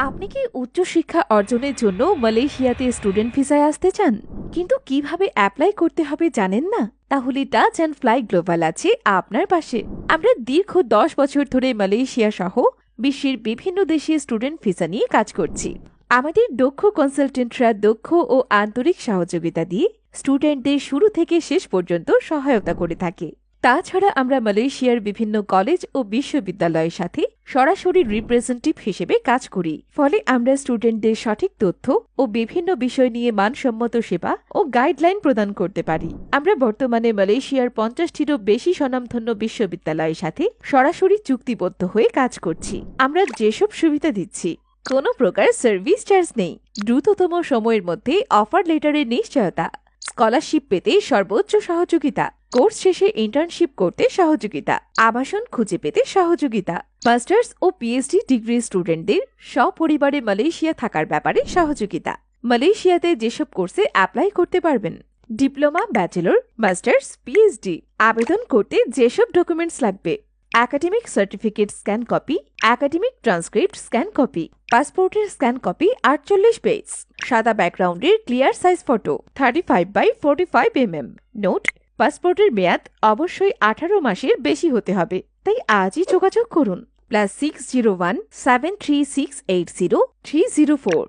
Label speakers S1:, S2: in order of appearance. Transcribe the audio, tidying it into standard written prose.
S1: আপনি কি উচ্চশিক্ষা অর্জনের জন্য মালয়েশিয়াতে স্টুডেন্ট ভিসায় আসতে চান, কিন্তু কিভাবে অ্যাপ্লাই করতে হবে জানেন না? তাহলে টাচ অ্যান্ড ফ্লাই গ্লোবাল আছে আপনার পাশে। আমরা দীর্ঘ 10 বছর ধরে মালয়েশিয়া সহ বিশ্বের বিভিন্ন দেশে স্টুডেন্ট ভিসা নিয়ে কাজ করছি। আমাদের দক্ষ কনসালটেন্টরা দক্ষ ও আন্তরিক সহযোগিতা দিয়ে স্টুডেন্টদের শুরু থেকে শেষ পর্যন্ত সহায়তা করে থাকে। তাছাড়া আমরা মালয়েশিয়ার বিভিন্ন কলেজ ও বিশ্ববিদ্যালয়ের সাথে সরাসরি রিপ্রেজেন্টেটিভ হিসেবে কাজ করি। ফলে আমরা স্টুডেন্টদের সঠিক তথ্য ও বিভিন্ন বিষয় নিয়ে মানসম্মত সেবা ও গাইডলাইন প্রদান করতে পারি। আমরা বর্তমানে মালয়েশিয়ার 50টিরও বেশি স্বনামধন্য বিশ্ববিদ্যালয়ের সাথে সরাসরি চুক্তিবদ্ধ হয়ে কাজ করছি। আমরা যেসব সুবিধা দিচ্ছি, কোনো প্রকার সার্ভিস চার্জ নেই, দ্রুততম সময়ের মধ্যে অফার লেটারের নিশ্চয়তা, স্কলারশিপ পেতে সর্বোচ্চ সহযোগিতা, কোর্স শেষে ইন্টার্নশিপ করতে সহযোগিতা, আবাসন খুঁজে পেতে সহযোগিতা, মাস্টার্স ও পিএইচডি ডিগ্রি স্টুডেন্টদের সপরিবারে মালয়েশিয়া থাকার ব্যাপারে সহযোগিতা। মালয়েশিয়াতে যেসব কোর্সে অ্যাপ্লাই করতে পারবেন, ডিপ্লোমা, ব্যাচেলর, মাস্টার্স, পিএইচডি, আবেদন করতে যেসব ডকুমেন্টস লাগবে, academic certificate scan copy, academic transcript scan copy, পাসপোর্টের স্ক্যান কপি 48 পেজ, সাদা ব্যাকগ্রাউন্ডের clear size photo 35x45 mm। Note: পাসপোর্টের মেয়াদ অবশ্যই 18 মাসের বেশি হতে হবে, তাই আজই যোগাযোগ করুন। +601736803004।